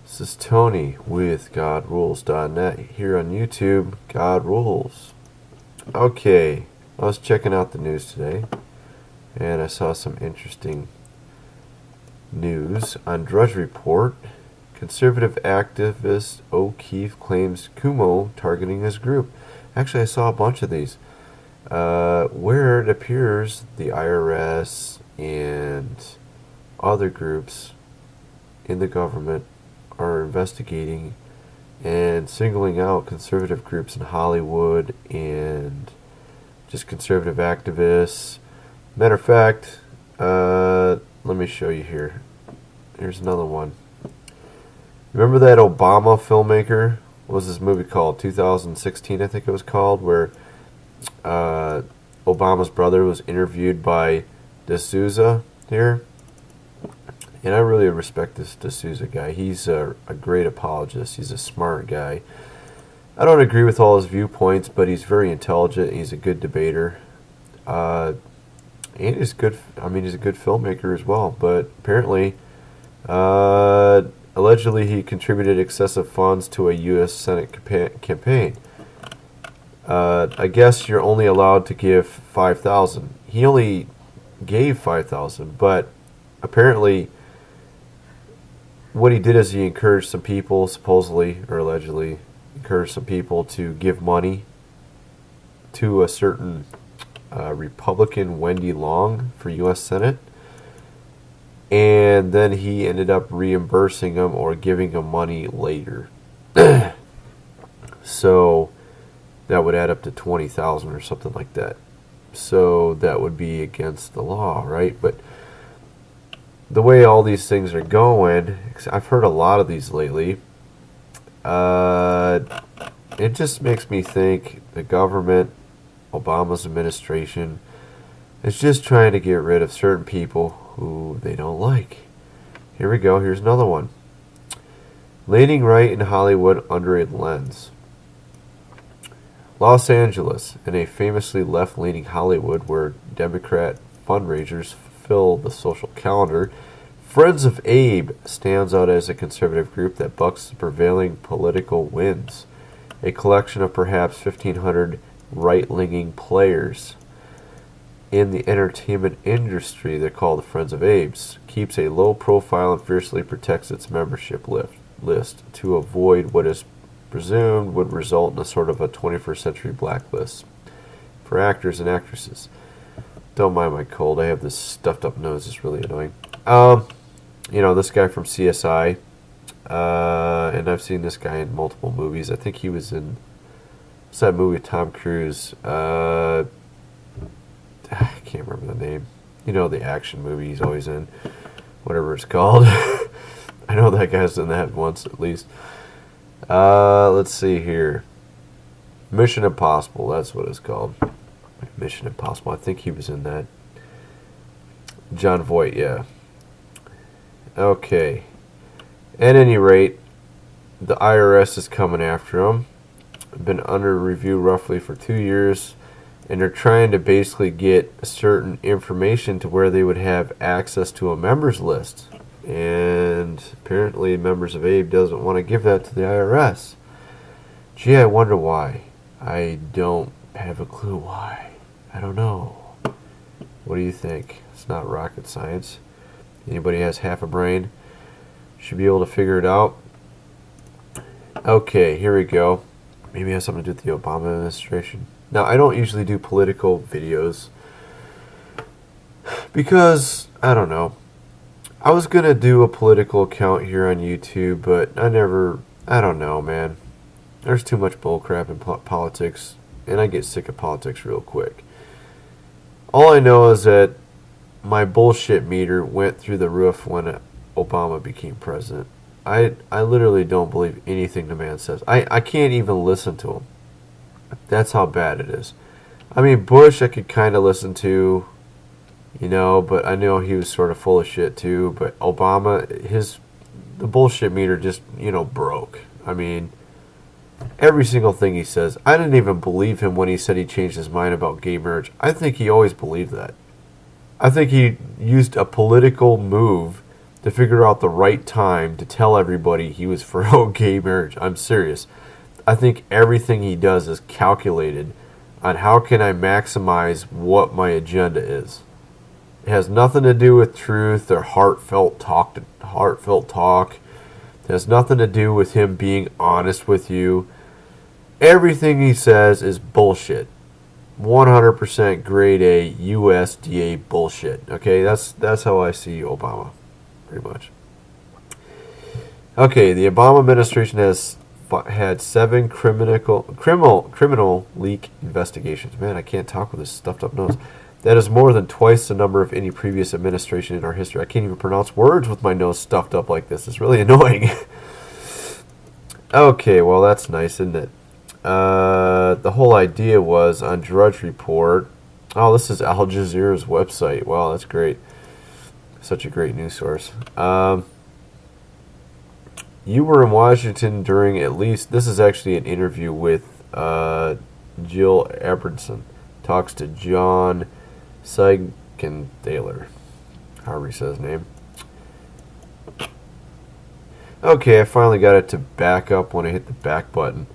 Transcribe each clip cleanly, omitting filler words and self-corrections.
This is Tony with GodRules.net here on YouTube. God Rules. Okay, I was checking out the news today and I saw some interesting news on Drudge Report. Conservative activist O'Keefe claims Kumo targeting his group. Actually, I saw a bunch of these where it appears the IRS and other groups in the government are investigating and singling out conservative groups in Hollywood and just conservative activists. Matter of fact, let me show you here. Here's another one. Remember that Obama filmmaker? What was this movie called? 2016, I think it was called, where Obama's brother was interviewed by D'Souza here. And I really respect this D'Souza guy. He's a great apologist. He's a smart guy. I don't agree with all his viewpoints, but he's very intelligent. He's a good debater. And he's good. I mean, he's a good filmmaker as well. But apparently, allegedly, he contributed excessive funds to a U.S. Senate campaign. I guess you're only allowed to give $5,000. He only gave $5,000, but apparently, what he did is he encouraged some people, supposedly or allegedly, encouraged some people to give money to a certain Republican, Wendy Long, for U.S. Senate. And then he ended up reimbursing them or giving them money later. So that would add up to $20,000 or something like that. So that would be against the law, right? But the way all these things are going, I've heard a lot of these lately, it just makes me think the government, Obama's administration, is just trying to get rid of certain people who they don't like. Here we go. Here's another one. Leaning right in Hollywood under a lens. Los Angeles, in a famously left-leaning Hollywood where Democrat fundraisers fill the social calendar, Friends of Abe stands out as a conservative group that bucks the prevailing political winds. A collection of perhaps 1,500 right-leaning players in the entertainment industry, they're called the Friends of Abe's, keeps a low profile and fiercely protects its membership list to avoid what is presumed would result in a sort of a 21st century blacklist for actors and actresses. Don't mind my cold. I have this stuffed up nose. It's really annoying. This guy from CSI, and I've seen this guy in multiple movies. I think he was in, what's that movie with Tom Cruise? I can't remember the name. The action movie he's always in, whatever it's called. I know that guy's done that once at least. Let's see here. Mission Impossible, that's what it's called. Mission Impossible. I think he was in that. John Voight, yeah. Okay. At any rate, the IRS is coming after him. Been under review roughly for 2 years, and they're trying to basically get certain information to where they would have access to a members list. And apparently Members of Abe doesn't want to give that to the IRS. Gee, I wonder why. I don't have a clue why. I don't know. What do you think? It's not rocket science. Anybody has half a brain should be able to figure it out. Okay, here we go. Maybe it has something to do with the Obama administration. Now, I don't usually do political videos because, I don't know. I was going to do a political account here on YouTube, but I don't know, man. There's too much bullcrap in politics, and I get sick of politics real quick. All I know is that my bullshit meter went through the roof when Obama became president. I literally don't believe anything the man says. I can't even listen to him. That's how bad it is. I mean, Bush I could kind of listen to, but I know he was sort of full of shit too. But Obama, the bullshit meter just, broke. I mean, every single thing he says. I didn't even believe him when he said he changed his mind about gay marriage. I think he always believed that. I think he used a political move to figure out the right time to tell everybody he was for gay marriage. I'm serious. I think everything he does is calculated on how can I maximize what my agenda is. It has nothing to do with truth or heartfelt talk. It has nothing to do with him being honest with you. Everything he says is bullshit. 100% grade A USDA bullshit. Okay, that's how I see Obama, pretty much. Okay, the Obama administration has had 7 criminal leak investigations. Man, I can't talk with this stuffed up nose. That is more than twice the number of any previous administration in our history. I can't even pronounce words with my nose stuffed up like this. It's really annoying. Okay, well, that's nice, isn't it? The whole idea was on Drudge Report. Oh, this is Al Jazeera's website. Wow, that's great. Such a great news source. You were in Washington during at least... This is actually an interview with Jill Abramson. Talks to John Seigenthaler. However he says his name. Okay, I finally got it to back up when I hit the back button.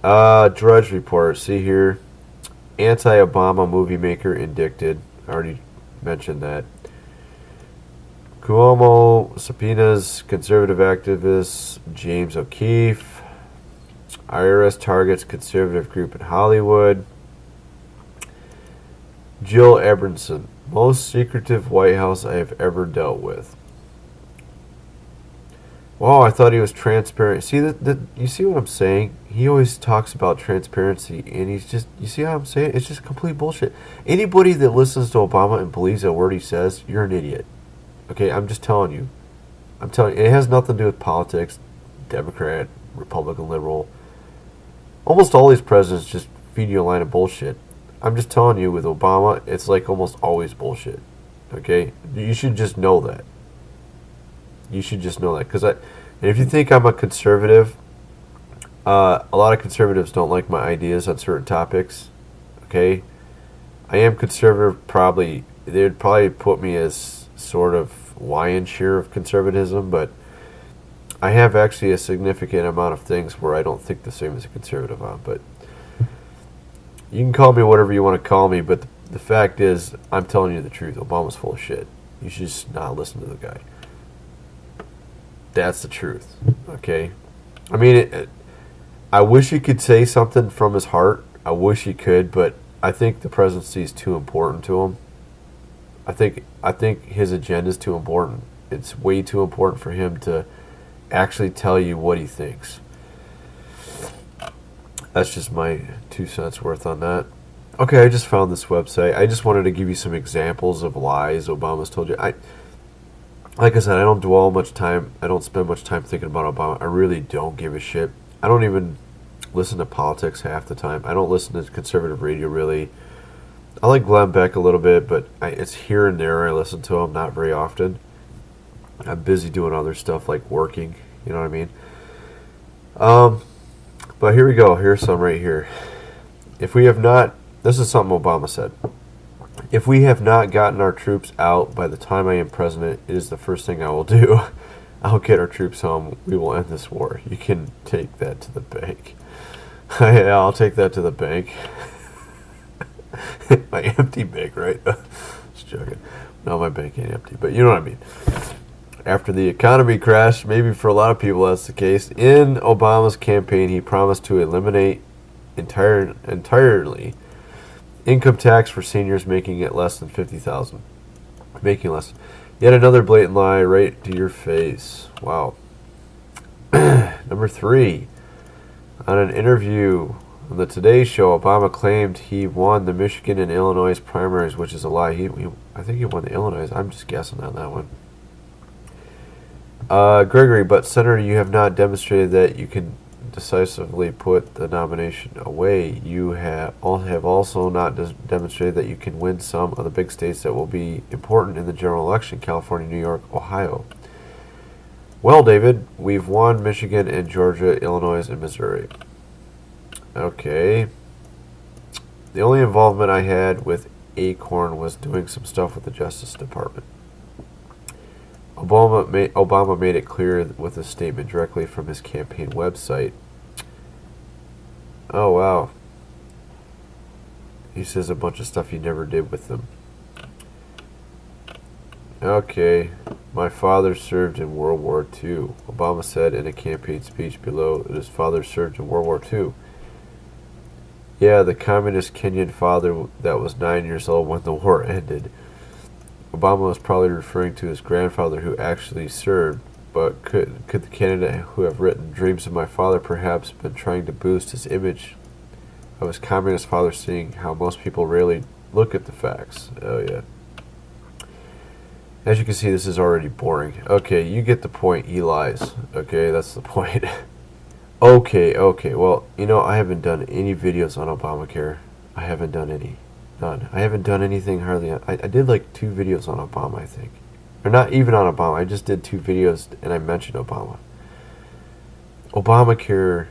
Drudge Report. See here. Anti-Obama movie maker indicted. I already mentioned that. Cuomo subpoenas conservative activist James O'Keefe. IRS targets conservative group in Hollywood. Jill Abramson. Most secretive White House I have ever dealt with. Wow, I thought he was transparent. See you see what I'm saying? He always talks about transparency, and he's just, you see how I'm saying? It's just complete bullshit. Anybody that listens to Obama and believes a word he says, you're an idiot. Okay, I'm just telling you. I'm telling you, it has nothing to do with politics, Democrat, Republican, liberal. Almost all these presidents just feed you a line of bullshit. I'm just telling you, with Obama, it's like almost always bullshit. Okay? You should just know that. You should just know that. And if you think I'm a conservative, a lot of conservatives don't like my ideas on certain topics. Okay? I am conservative, probably. They would probably put me as sort of lion's share of conservatism, but I have actually a significant amount of things where I don't think the same as a conservative on. But you can call me whatever you want to call me, but the fact is, I'm telling you the truth. Obama's full of shit. You should just not listen to the guy. That's the truth. Okay? I mean, I wish he could say something from his heart. I wish he could, but I think the presidency is too important to him. I think his agenda is too important. It's way too important for him to actually tell you what he thinks. That's just my 2 cents worth on that. Okay, I just found this website. I just wanted to give you some examples of lies Obama's told you. Like I said, I don't dwell much time. I don't spend much time thinking about Obama. I really don't give a shit. I don't even listen to politics half the time. I don't listen to conservative radio, really. I like Glenn Beck a little bit, but it's here and there I listen to him, not very often. I'm busy doing other stuff like working, you know what I mean? But here we go. Here's some right here. If we have not, this is something Obama said. If we have not gotten our troops out by the time I am president, it is the first thing I will do. I'll get our troops home. We will end this war. You can take that to the bank. Yeah, I'll take that to the bank. My empty bank, right? Just joking. No, my bank ain't empty, but you know what I mean. After the economy crashed, maybe for a lot of people that's the case, in Obama's campaign, he promised to eliminate entirely income tax for seniors making it less than $50,000. Making less. Yet another blatant lie right to your face. Wow. Number 3. On an interview on the Today Show, Obama claimed he won the Michigan and Illinois primaries, which is a lie. I think he won the Illinois. I'm just guessing on that one. Gregory, but Senator, you have not demonstrated that you can decisively put the nomination away. You have also not demonstrated that you can win some of the big states that will be important in the general election: California, New York, Ohio. Well, David, we've won Michigan and Georgia, Illinois, and Missouri. Okay. The only involvement I had with Acorn was doing some stuff with the Justice Department. Obama made it clear with a statement directly from his campaign website. Oh, wow. He says a bunch of stuff he never did with them. Okay. My father served in World War II. Obama said in a campaign speech below that his father served in World War II. Yeah, the communist Kenyan father that was 9 years old when the war ended. Obama was probably referring to his grandfather who actually served, but could the candidate who have written Dreams of My Father perhaps been trying to boost his image of his communist father, seeing how most people rarely look at the facts? Oh, yeah. As you can see, this is already boring. Okay, you get the point. He lies. Okay, that's the point. Okay. Well, I haven't done any videos on Obamacare. I haven't done any. None. I haven't done anything hardly. I did like 2 videos on Obama, I think. Or not even on Obama. I just did 2 videos and I mentioned Obama. Obamacare.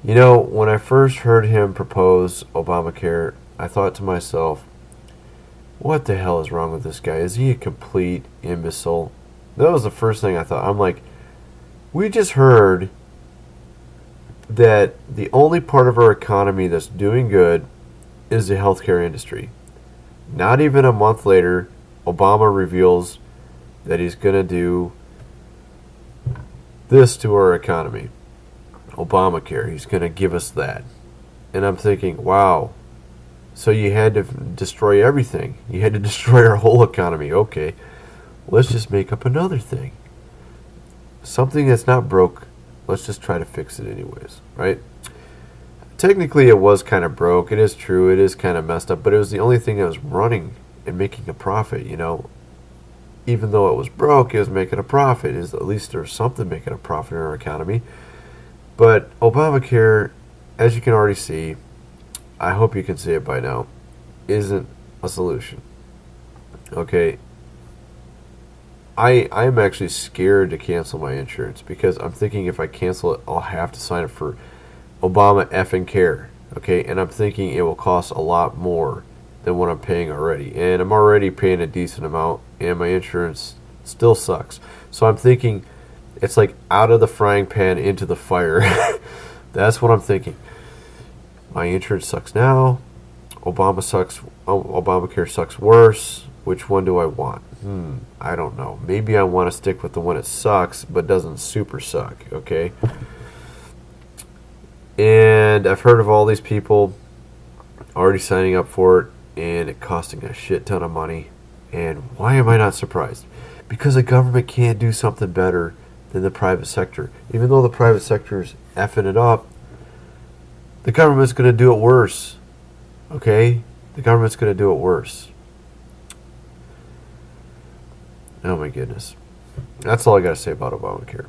When I first heard him propose Obamacare, I thought to myself, what the hell is wrong with this guy? Is he a complete imbecile? That was the first thing I thought. I'm like, we just heard that the only part of our economy that's doing good is the healthcare industry. Not even a month later, Obama reveals that he's going to do this to our economy. Obamacare, he's going to give us that. And I'm thinking, wow, so you had to destroy everything. You had to destroy our whole economy. Okay, let's just make up another thing. Something that's not broke, let's just try to fix it anyways, right? Technically, it was kind of broke. It is true. It is kind of messed up. But it was the only thing that was running and making a profit, Even though it was broke, it was making a profit. At least there's something making a profit in our economy. But Obamacare, as you can already see, I hope you can see it by now, isn't a solution. Okay? I'm actually scared to cancel my insurance because I'm thinking if I cancel it, I'll have to sign up for Obama effing care. Okay? And I'm thinking it will cost a lot more than what I'm paying already. And I'm already paying a decent amount, and my insurance still sucks. So I'm thinking it's like out of the frying pan into the fire. That's what I'm thinking. My insurance sucks now. Obamacare sucks worse. Which one do I want? I don't know. Maybe I want to stick with the one that sucks but doesn't super suck, okay? And I've heard of all these people already signing up for it and it costing a shit ton of money. And why am I not surprised? Because the government can't do something better than the private sector. Even though the private sector is effing it up, the government's going to do it worse. Okay? The government's going to do it worse. Oh my goodness. That's all I got to say about Obamacare.